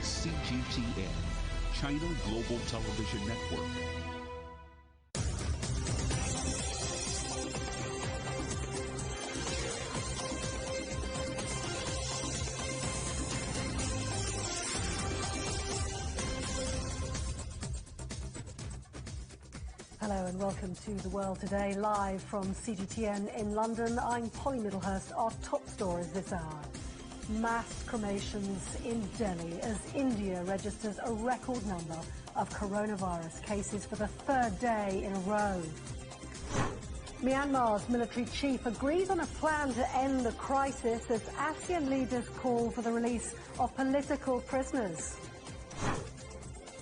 is CGTN, China Global Television Network. Hello and welcome to The World Today, live from CGTN in London. I'm Polly Middlehurst. Our top stories this hour. Mass cremations in Delhi as India registers a record number of coronavirus cases for the third day in a row. Myanmar's military chief agrees on a plan to end the crisis as ASEAN leaders call for the release of political prisoners.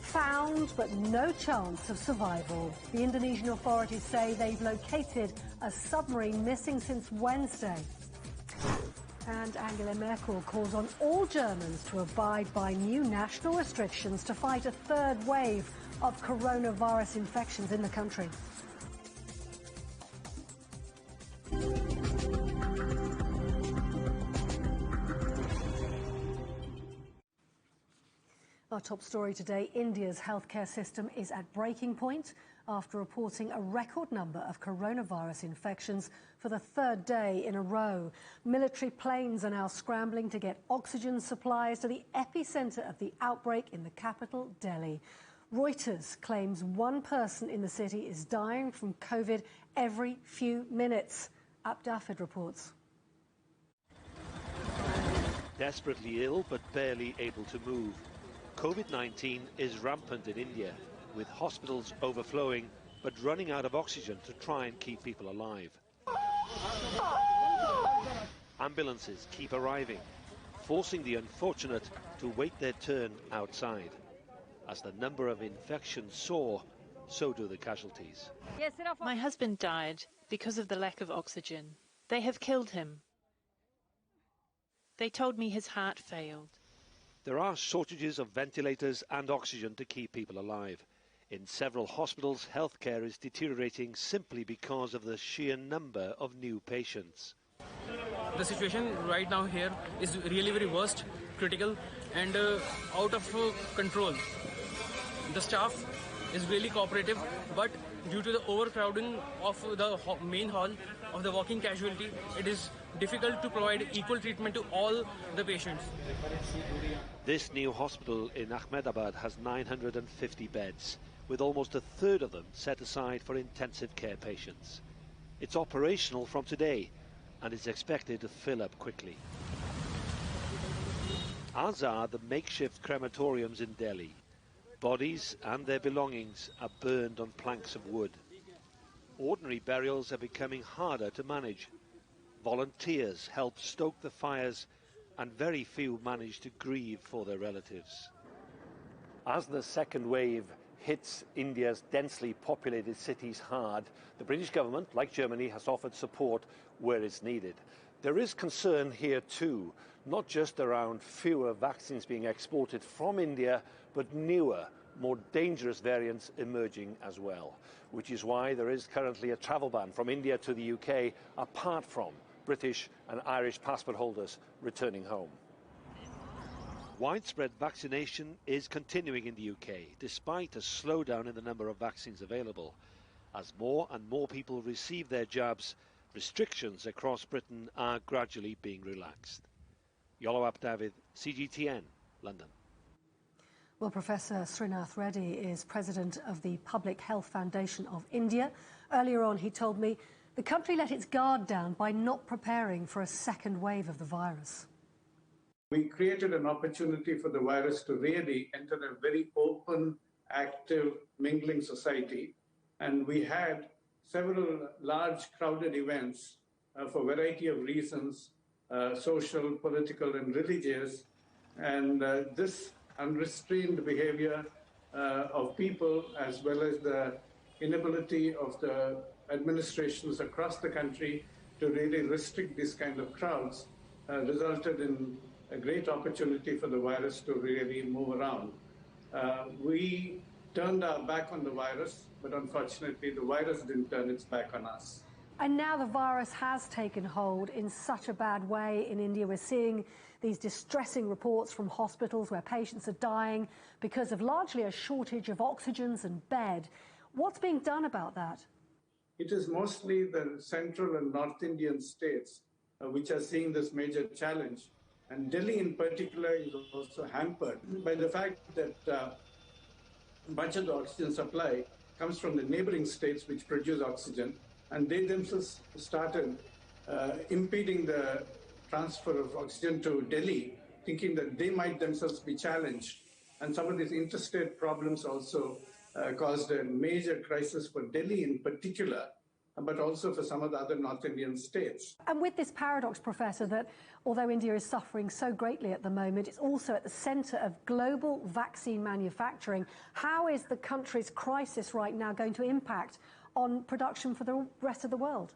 Found, but no chance of survival. The Indonesian authorities say they've located a submarine missing since Wednesday. And Angela Merkel calls on all Germans to abide by new national restrictions to fight a third wave of coronavirus infections in the country. Our top story today, India's healthcare system is at breaking point after reporting a record number of coronavirus infections for the third day in a row. Military planes are now scrambling to get oxygen supplies to the epicenter of the outbreak in the capital, Delhi. Reuters claims one person in the city is dying from COVID every few minutes. Abdafid reports. Desperately ill but barely able to move. COVID-19 is rampant in India, with hospitals overflowing but running out of oxygen to try and keep people alive. Ambulances keep arriving, forcing the unfortunate to wait their turn outside. As the number of infections soar, so do the casualties. My husband died because of the lack of oxygen. They have killed him. They told me his heart failed. There are shortages of ventilators and oxygen to keep people alive. In several hospitals, healthcare is deteriorating simply because of the sheer number of new patients. The situation right now here is really very worst, critical and out of control. The staff is really cooperative, but due to the overcrowding of the main hall of the walking casualty, it is difficult to provide equal treatment to all the patients. This new hospital in Ahmedabad has 950 beds, with almost a third of them set aside for intensive care patients. It's operational from today and is expected to fill up quickly. As are the makeshift crematoriums in Delhi. Bodies and their belongings are burned on planks of wood. Ordinary burials are becoming harder to manage. Volunteers help stoke the fires, and very few manage to grieve for their relatives. As the second wave hits India's densely populated cities hard, the British government, like Germany, has offered support where it's needed. There is concern here too, not just around fewer vaccines being exported from India, but newer, more dangerous variants emerging as well, which is why there is currently a travel ban from India to the UK, apart from British and Irish passport holders returning home. Widespread vaccination is continuing in the UK, despite a slowdown in the number of vaccines available. As more and more people receive their jabs, restrictions across Britain are gradually being relaxed. Yolo Abdavid, CGTN, London. Well, Professor Srinath Reddy is president of the Public Health Foundation of India. Earlier on, he told me the country let its guard down by not preparing for a second wave of the virus. We created an opportunity for the virus to really enter a very open, active, mingling society. And we had several large crowded events for a variety of reasons, social, political, and religious. And this unrestrained behavior of people, as well as the inability of the administrations across the country to really restrict these kind of crowds, resulted in a great opportunity for the virus to really move around. We turned our back on the virus, but unfortunately the virus didn't turn its back on us. And now the virus has taken hold in such a bad way in India. We're seeing these distressing reports from hospitals where patients are dying because of largely a shortage of oxygens and bed. What's being done about that? It is mostly the central and North Indian states which are seeing this major challenge. And Delhi in particular is also hampered by the fact that much of the oxygen supply comes from the neighboring states which produce oxygen, and they themselves started impeding the transfer of oxygen to Delhi, thinking that they might themselves be challenged. And some of these interstate problems also caused a major crisis for Delhi in particular, but also for some of the other North Indian states. And with this paradox, Professor, that although India is suffering so greatly at the moment, it's also at the centre of global vaccine manufacturing. How is the country's crisis right now going to impact on production for the rest of the world?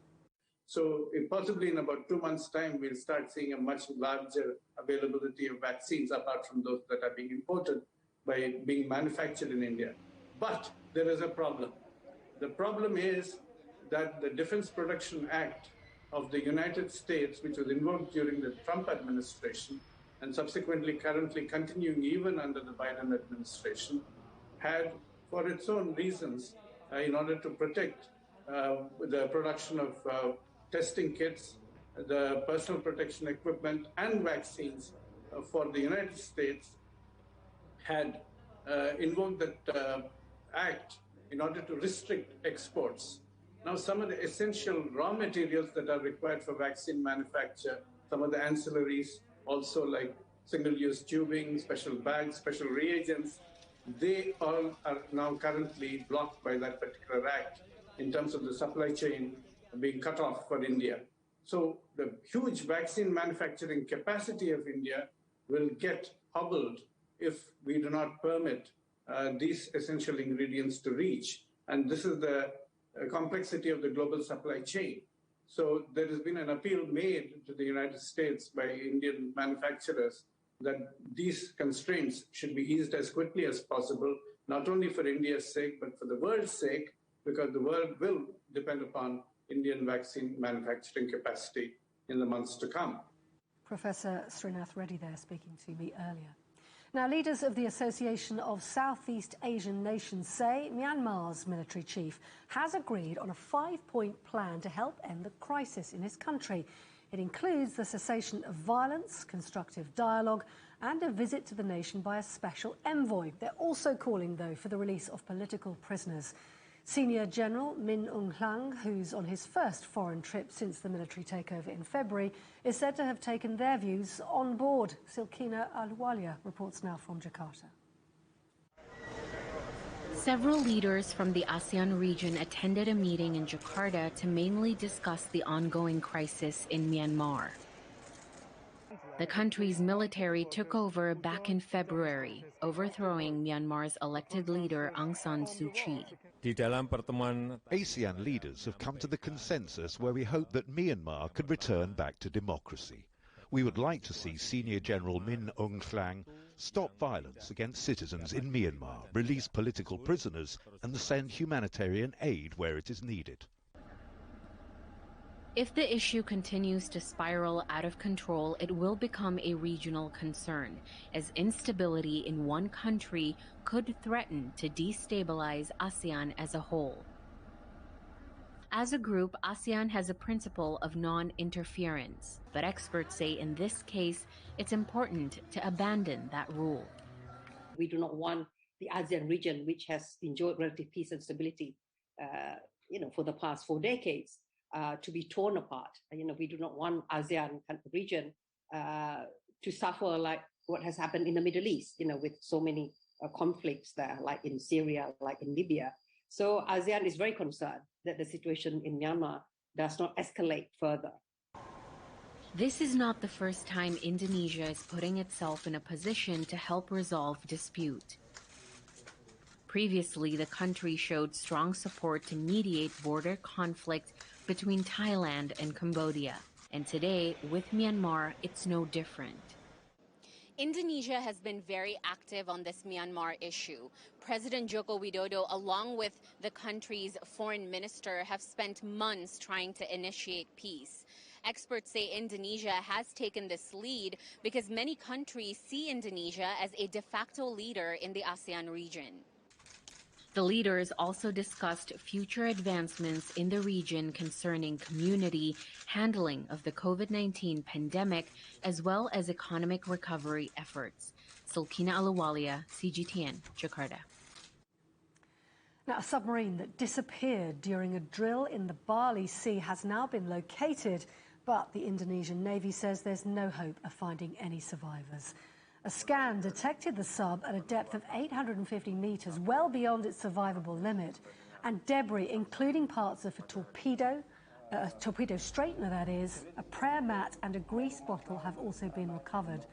So possibly in about 2 months' time, we'll start seeing a much larger availability of vaccines apart from those that are being imported by being manufactured in India. But there is a problem. The problem is that the Defense Production Act of the United States, which was invoked during the Trump administration and subsequently currently continuing even under the Biden administration, had, for its own reasons, in order to protect the production of testing kits, the personal protection equipment, and vaccines for the United States, had invoked that act in order to restrict exports. Now, some of the essential raw materials that are required for vaccine manufacture, some of the ancillaries, also like single-use tubing, special bags, special reagents, they all are now currently blocked by that particular act in terms of the supply chain being cut off for India. So the huge vaccine manufacturing capacity of India will get hobbled if we do not permit these essential ingredients to reach. And this is the complexity of the global supply chain. So there has been an appeal made to the United States by Indian manufacturers that these constraints should be eased as quickly as possible, not only for India's sake, but for the world's sake, because the world will depend upon Indian vaccine manufacturing capacity in the months to come. Professor Srinath Reddy there speaking to me earlier. Now, leaders of the Association of Southeast Asian Nations say Myanmar's military chief has agreed on a 5-point plan to help end the crisis in his country. It includes the cessation of violence, constructive dialogue, and a visit to the nation by a special envoy. They're also calling, though, for the release of political prisoners. Senior General Min Aung Hlaing, who's on his first foreign trip since the military takeover in February, is said to have taken their views on board. Silkina Ahluwalia reports now from Jakarta. Several leaders from the ASEAN region attended a meeting in Jakarta to mainly discuss the ongoing crisis in Myanmar. The country's military took over back in February, overthrowing Myanmar's elected leader Aung San Suu Kyi. ASEAN leaders have come to the consensus where we hope that Myanmar could return back to democracy. We would like to see Senior General Min Aung Hlaing stop violence against citizens in Myanmar, release political prisoners, and send humanitarian aid where it is needed. If the issue continues to spiral out of control, it will become a regional concern, as instability in one country could threaten to destabilize ASEAN as a whole. As a group, ASEAN has a principle of non-interference, but experts say in this case, it's important to abandon that rule. We do not want the ASEAN region, which has enjoyed relative peace and stability, for the past 4 decades, to be torn apart. We do not want ASEAN region to suffer like what has happened in the Middle East, with so many conflicts there, like in Syria, like in Libya. So ASEAN is very concerned that the situation in Myanmar does not escalate further. This is not the first time Indonesia is putting itself in a position to help resolve dispute. Previously, the country showed strong support to mediate border conflict between Thailand and Cambodia. And today, with Myanmar, it's no different. Indonesia has been very active on this Myanmar issue. President Joko Widodo, along with the country's foreign minister, have spent months trying to initiate peace. Experts say Indonesia has taken this lead because many countries see Indonesia as a de facto leader in the ASEAN region. The leaders also discussed future advancements in the region concerning community handling of the COVID-19 pandemic, as well as economic recovery efforts. Sulkina Alawalia, CGTN, Jakarta. Now, a submarine that disappeared during a drill in the Bali Sea has now been located, but the Indonesian Navy says there's no hope of finding any survivors. A scan detected the sub at a depth of 850 metres, well beyond its survivable limit, and debris, including parts of a torpedo straightener that is, a prayer mat and a grease bottle have also been recovered.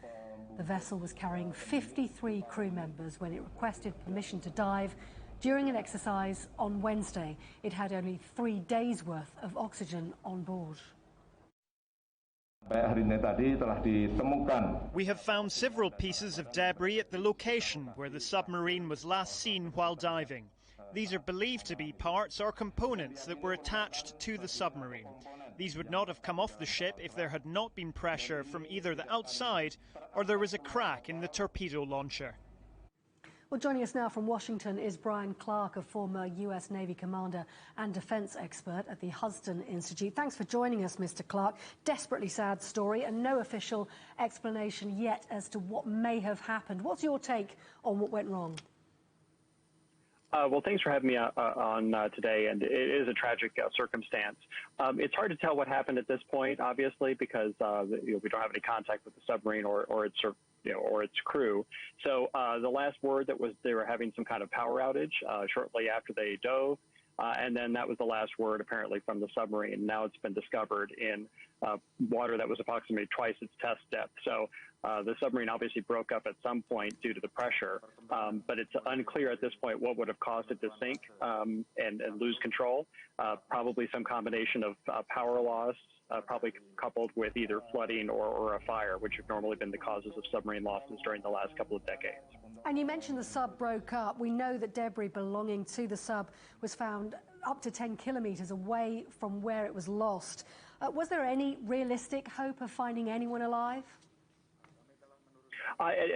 The vessel was carrying 53 crew members when it requested permission to dive during an exercise on Wednesday. It had only 3 days' worth of oxygen on board. We have found several pieces of debris at the location where the submarine was last seen while diving. These are believed to be parts or components that were attached to the submarine. These would not have come off the ship if there had not been pressure from either the outside or there was a crack in the torpedo launcher. Well, joining us now from Washington is Brian Clark, a former U.S. Navy commander and defense expert at the Huston Institute. Thanks for joining us, Mr. Clark. Desperately sad story and no official explanation yet as to what may have happened. What's your take on what went wrong? Well, thanks for having me on today, and it is a tragic circumstance. It's hard to tell what happened at this point, obviously, because we don't have any contact with the submarine or its crew. So the last word that was they were having some kind of power outage shortly after they dove, and then that was the last word apparently from the submarine. Now it's been discovered in water that was approximately twice its test depth. So the submarine obviously broke up at some point due to the pressure, but it's unclear at this point what would have caused it to sink and lose control. Probably some combination of power loss, probably coupled with either flooding or a fire, which have normally been the causes of submarine losses during the last couple of decades. And you mentioned the sub broke up. We know that debris belonging to the sub was found up to 10 kilometres away from where it was lost. Was there any realistic hope of finding anyone alive?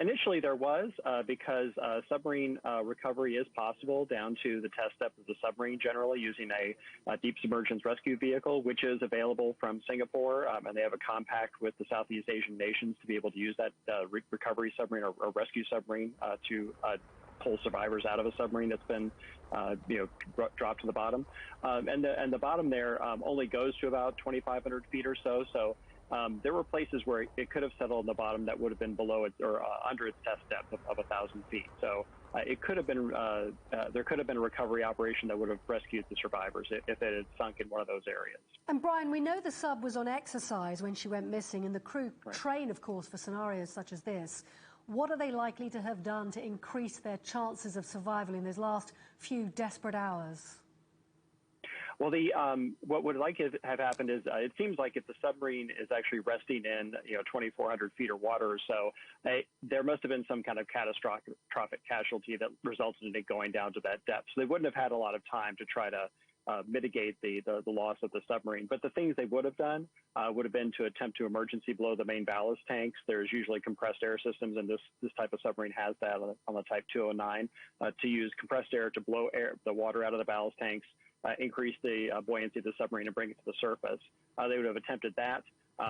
Initially there was, because submarine recovery is possible down to the test depth of the submarine, generally using a deep submergence rescue vehicle, which is available from Singapore, and they have a compact with the Southeast Asian nations to be able to use that recovery submarine or rescue submarine to pull survivors out of a submarine that's been dropped to the bottom. And the bottom there only goes to about 2,500 feet or so. So there were places where it could have settled in the bottom that would have been below it or under its test depth of 1,000 feet. So it could have been there could have been a recovery operation that would have rescued the survivors if it had sunk in one of those areas. And Brian, we know the sub was on exercise when she went missing, and the crew train, of course, for scenarios such as this. What are they likely to have done to increase their chances of survival in these last few desperate hours? Well, what would have happened is it seems like if the submarine is actually resting in 2,400 feet of water or so, there must have been some kind of catastrophic casualty that resulted in it going down to that depth. So they wouldn't have had a lot of time to try to mitigate the loss of the submarine. But the things they would have done would have been to attempt to emergency blow the main ballast tanks. There's usually compressed air systems, and this type of submarine has that on the Type 209, to use compressed air to blow the water out of the ballast tanks, increase the buoyancy of the submarine and bring it to the surface. They would have attempted that.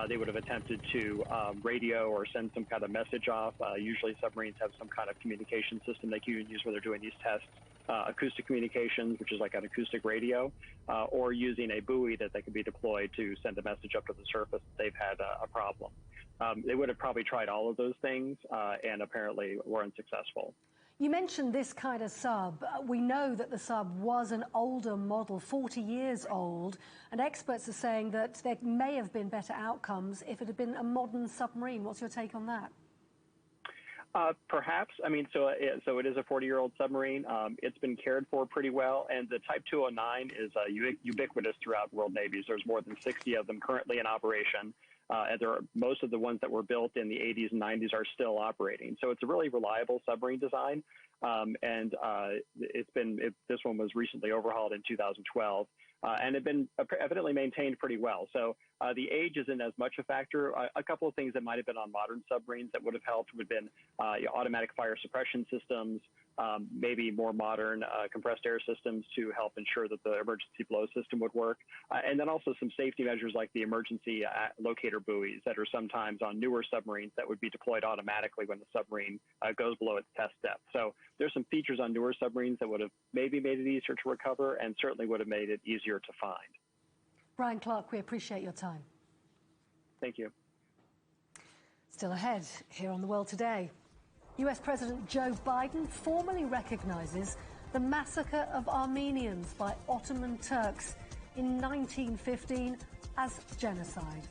They would have attempted to radio or send some kind of message off. Usually submarines have some kind of communication system they can use when they're doing these tests. Acoustic communications, which is like an acoustic radio, or using a buoy that they can be deployed to send a message up to the surface that they've had a problem. They would have probably tried all of those things and apparently were unsuccessful. You mentioned this kind of sub. We know that the sub was an older model, 40 years old, and experts are saying that there may have been better outcomes if it had been a modern submarine. What's your take on that? Perhaps. I mean, so it is a 40-year-old submarine. It's been cared for pretty well, and the Type 209 is ubiquitous throughout world navies. There's more than 60 of them currently in operation. Most of the ones that were built in the 80s and 90s are still operating. So it's a really reliable submarine design. This one was recently overhauled in 2012 and had been evidently maintained pretty well. So the age isn't as much a factor. A couple of things that might have been on modern submarines that would have helped would have been automatic fire suppression systems, maybe more modern compressed air systems to help ensure that the emergency blow system would work, and then also some safety measures like the emergency locator buoys that are sometimes on newer submarines that would be deployed automatically when the submarine goes below its test depth. So there's some features on newer submarines that would have maybe made it easier to recover and certainly would have made it easier to find. Brian Clark, we appreciate your time. Thank you. Still ahead, here on The World Today. US President Joe Biden formally recognizes the massacre of Armenians by Ottoman Turks in 1915 as genocide.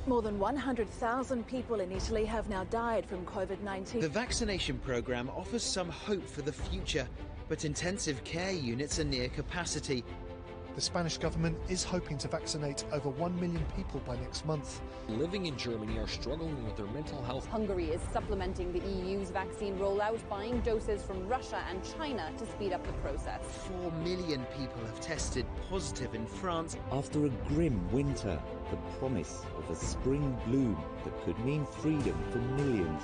More than 100,000 people in Italy have now died from COVID-19. The vaccination programme offers some hope for the future, but intensive care units are near capacity. The Spanish government is hoping to vaccinate over 1 million people by next month. Living in Germany are struggling with their mental health. Hungary is supplementing the EU's vaccine rollout, buying doses from Russia and China to speed up the process. 4 million people have tested positive in France. After a grim winter, the promise of a spring bloom that could mean freedom for millions.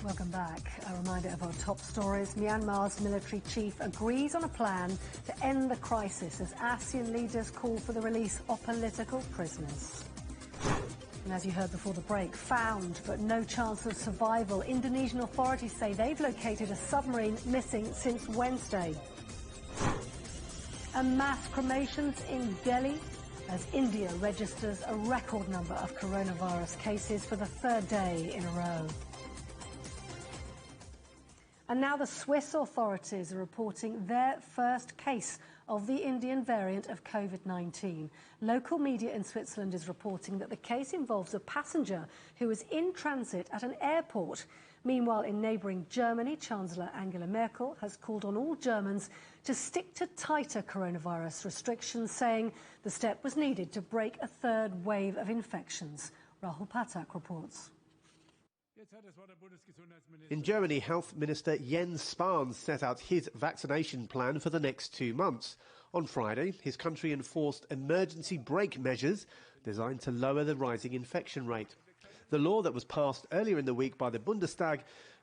Welcome back. A reminder of our top stories. Myanmar's military chief agrees on a plan to end the crisis as ASEAN leaders call for the release of political prisoners. And as you heard before the break, found but no chance of survival. Indonesian authorities say they've located a submarine missing since Wednesday. And mass cremations in Delhi as India registers a record number of coronavirus cases for the third day in a row. And now the Swiss authorities are reporting their first case of the Indian variant of COVID-19. Local media in Switzerland is reporting that the case involves a passenger who was in transit at an airport. Meanwhile, in neighbouring Germany, Chancellor Angela Merkel has called on all Germans to stick to tighter coronavirus restrictions, saying the step was needed to break a third wave of infections. Rahul Patak reports. In Germany, Health Minister Jens Spahn set out his vaccination plan for the next 2 months. On Friday, his country enforced emergency brake measures designed to lower the rising infection rate. The law that was passed earlier in the week by the Bundestag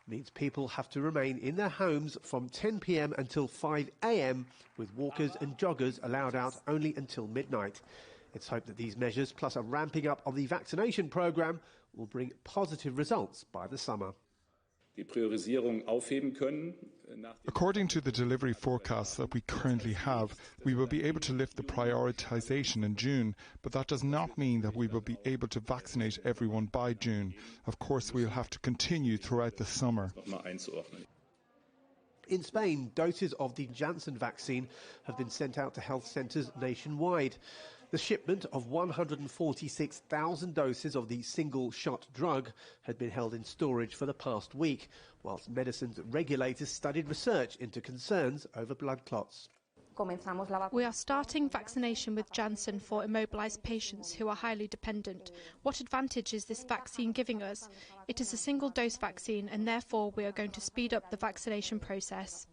means people have to remain in their homes from 10 p.m. until 5 a.m, with walkers and joggers allowed out only until midnight. It's hoped that these measures, plus a ramping up of the vaccination programme, will bring positive results by the summer. According to the delivery forecasts that we currently have, we will be able to lift the prioritisation in June, but that does not mean that we will be able to vaccinate everyone by June. Of course, we will have to continue throughout the summer. In Spain, doses of the Janssen vaccine have been sent out to health centres nationwide. The shipment of 146,000 doses of the single-shot drug had been held in storage for the past week, whilst medicines regulators studied research into concerns over blood clots. We are starting vaccination with Janssen for immobilised patients who are highly dependent. What advantage is this vaccine giving us? It is a single-dose vaccine, and therefore we are going to speed up the vaccination process.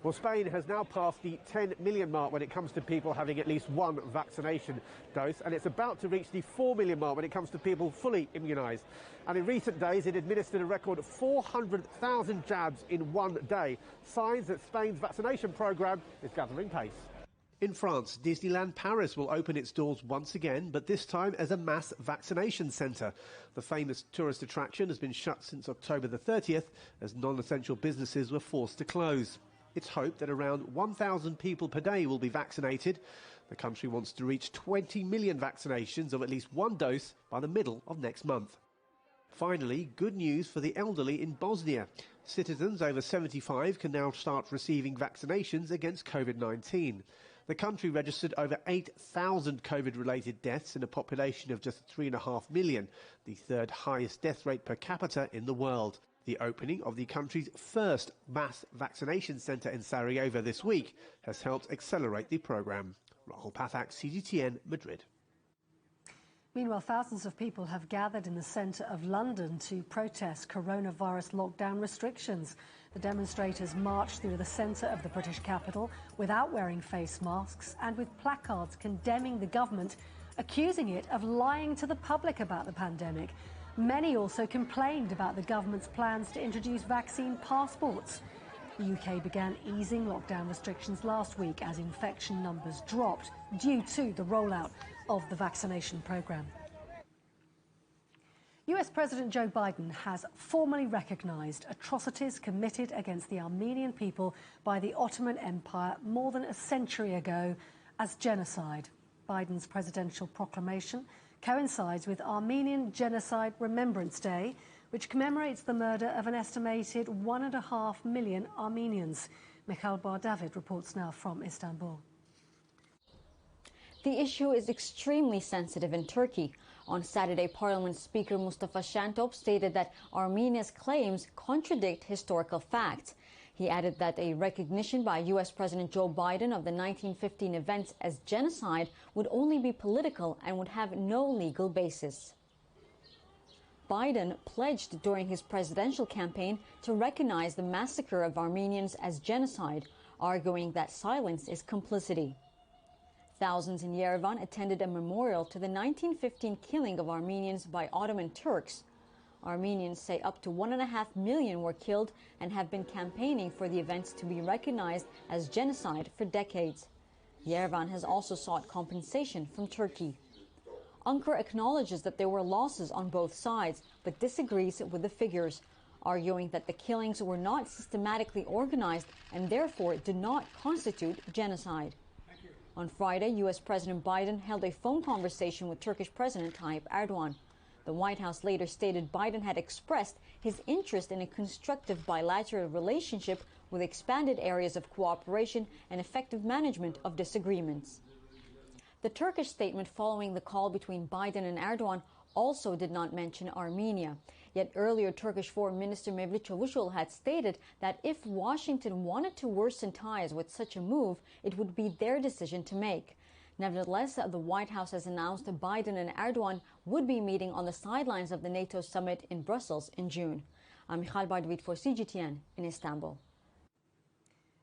Well, Spain has now passed the 10 million mark when it comes to people having at least one vaccination dose, and it's about to reach the 4 million mark when it comes to people fully immunised. And in recent days, it administered a record 400,000 jabs in one day. Signs that Spain's vaccination programme is gathering pace. In France, Disneyland Paris will open its doors once again, but this time as a mass vaccination centre. The famous tourist attraction has been shut since October the 30th, as non-essential businesses were forced to close. It's hoped that around 1,000 people per day will be vaccinated. The country wants to reach 20 million vaccinations of at least one dose by the middle of next month. Finally, good news for the elderly in Bosnia. Citizens over 75 can now start receiving vaccinations against COVID-19. The country registered over 8,000 COVID-related deaths in a population of just 3.5 million, the third highest death rate per capita in the world. The opening of the country's first mass vaccination centre in Sarajevo this week has helped accelerate the programme. Rahul Pathak, CGTN, Madrid. Meanwhile, thousands of people have gathered in the centre of London to protest coronavirus lockdown restrictions. The demonstrators marched through the centre of the British capital without wearing face masks and with placards condemning the government, accusing it of lying to the public about the pandemic. Many also complained about the government's plans to introduce vaccine passports. The UK began easing lockdown restrictions last week as infection numbers dropped due to the rollout of the vaccination programme. US President Joe Biden has formally recognised atrocities committed against the Armenian people by the Ottoman Empire more than a century ago as genocide. Biden's presidential proclamation coincides with Armenian Genocide Remembrance Day, which commemorates the murder of an estimated 1.5 million Armenians. Mikhail Bar-David reports now from Istanbul. The issue is extremely sensitive in Turkey. On Saturday, Parliament Speaker Mustafa Şentop stated that Armenia's claims contradict historical facts. He added that a recognition by U.S. President Joe Biden of the 1915 events as genocide would only be political and would have no legal basis. Biden pledged during his presidential campaign to recognize the massacre of Armenians as genocide, arguing that silence is complicity. Thousands in Yerevan attended a memorial to the 1915 killing of Armenians by Ottoman Turks. Armenians say up to 1.5 million were killed and have been campaigning for the events to be recognized as genocide for decades. Yerevan has also sought compensation from Turkey. Ankara acknowledges that there were losses on both sides, but disagrees with the figures, arguing that the killings were not systematically organized and therefore did not constitute genocide. On Friday, U.S. President Biden held a phone conversation with Turkish President Tayyip Erdogan. The White House later stated Biden had expressed his interest in a constructive bilateral relationship with expanded areas of cooperation and effective management of disagreements. The Turkish statement following the call between Biden and Erdogan also did not mention Armenia. Yet earlier, Turkish Foreign Minister Mevlut Çavuşoğlu had stated that if Washington wanted to worsen ties with such a move, it would be their decision to make. Nevertheless, the White House has announced that Biden and Erdogan would be meeting on the sidelines of the NATO summit in Brussels in June. I'm Mikhail Bar-David for CGTN in Istanbul.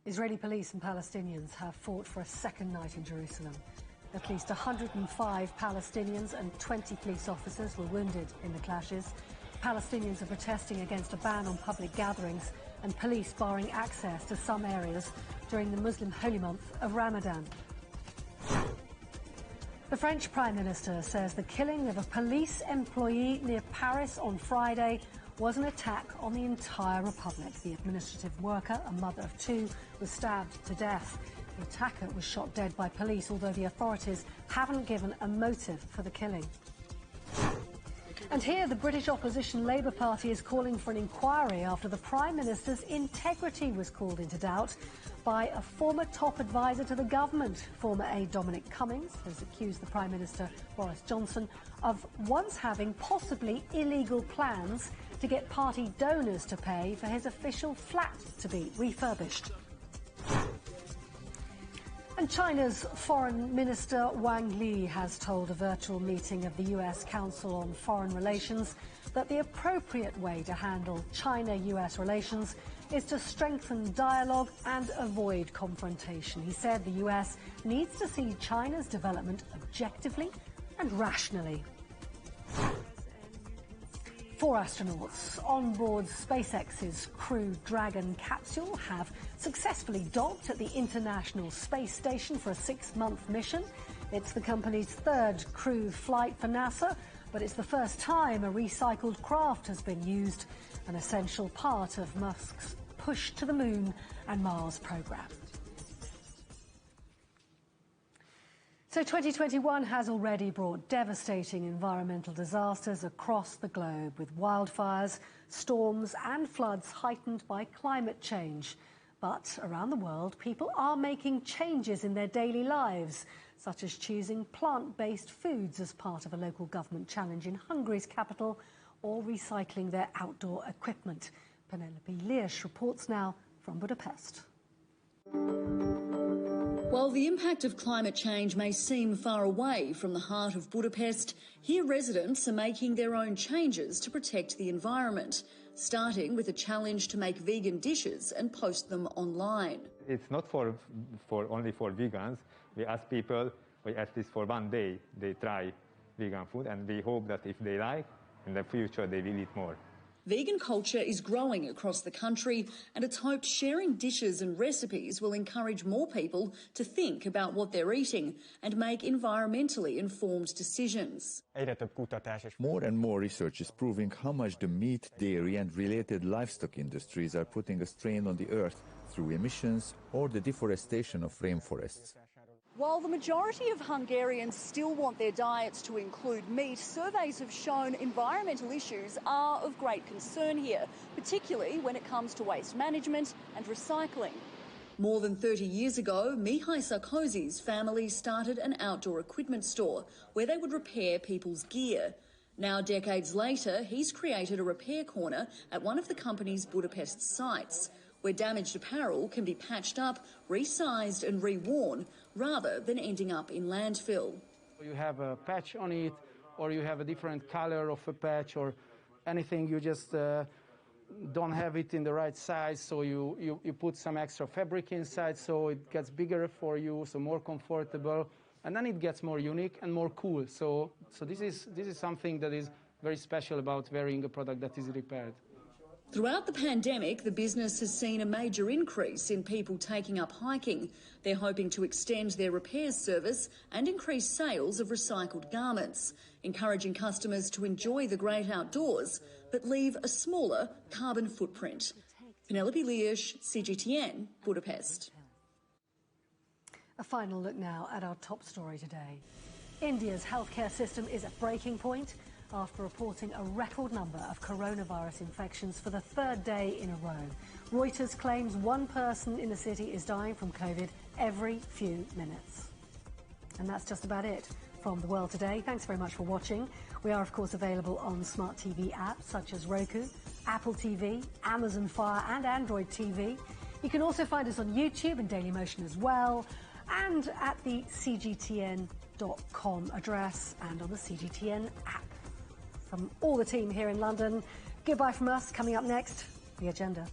Israeli police and Palestinians have fought for a second night in Jerusalem. At least 105 Palestinians and 20 police officers were wounded in the clashes. Palestinians are protesting against a ban on public gatherings and police barring access to some areas during the Muslim holy month of Ramadan. The French Prime Minister says the killing of a police employee near Paris on Friday was an attack on the entire Republic. The administrative worker, a mother of two, was stabbed to death. The attacker was shot dead by police, although the authorities haven't given a motive for the killing. And here, the British opposition Labour Party is calling for an inquiry after the Prime Minister's integrity was called into doubt by a former top advisor to the government. Former aide Dominic Cummings has accused the Prime Minister, Boris Johnson, of once having possibly illegal plans to get party donors to pay for his official flat to be refurbished. And China's Foreign Minister Wang Yi has told a virtual meeting of the US Council on Foreign Relations that the appropriate way to handle China-US relations is to strengthen dialogue and avoid confrontation. He said the US needs to see China's development objectively and rationally. 4 astronauts on board SpaceX's Crew Dragon capsule have successfully docked at the International Space Station for a 6-month mission. It's the company's 3rd crewed flight for NASA, but it's the first time a recycled craft has been used, an essential part of Musk's push to the Moon and Mars program. So 2021 has already brought devastating environmental disasters across the globe, with wildfires, storms and floods heightened by climate change. But around the world, people are making changes in their daily lives, such as choosing plant-based foods as part of a local government challenge in Hungary's capital, or recycling their outdoor equipment. Penelope Leash reports now from Budapest. While the impact of climate change may seem far away from the heart of Budapest, here residents are making their own changes to protect the environment, starting with a challenge to make vegan dishes and post them online. It's not only for vegans. We ask people, at least for one day, they try vegan food, and we hope that if they like, in the future they will eat more. Vegan culture is growing across the country, and it's hoped sharing dishes and recipes will encourage more people to think about what they're eating and make environmentally informed decisions. More and more research is proving how much the meat, dairy and related livestock industries are putting a strain on the earth through emissions or the deforestation of rainforests. While the majority of Hungarians still want their diets to include meat, surveys have shown environmental issues are of great concern here, particularly when it comes to waste management and recycling. More than 30 years ago, Mihai Sarkozy's family started an outdoor equipment store where they would repair people's gear. Now, decades later, he's created a repair corner at one of the company's Budapest sites, where damaged apparel can be patched up, resized and reworn, rather than ending up in landfill. You have a patch on it, or you have a different color of a patch, or anything, you just don't have it in the right size, so you put some extra fabric inside, so it gets bigger for you, so more comfortable, and then it gets more unique and more cool. So this is something that is very special about wearing a product that is repaired. Throughout the pandemic, the business has seen a major increase in people taking up hiking. They're hoping to extend their repairs service and increase sales of recycled garments, encouraging customers to enjoy the great outdoors, but leave a smaller carbon footprint. Penelope Leash, CGTN, Budapest. A final look now at our top story today. India's healthcare system is at breaking point after reporting a record number of coronavirus infections for the 3rd day in a row. Reuters claims one person in the city is dying from COVID every few minutes. And that's just about it from The World Today. Thanks very much for watching. We are, of course, available on smart TV apps such as Roku, Apple TV, Amazon Fire and Android TV. You can also find us on YouTube and Dailymotion as well, and at the CGTN.com address and on the CGTN app. From all the team here in London, goodbye from us. Coming up next, The Agenda.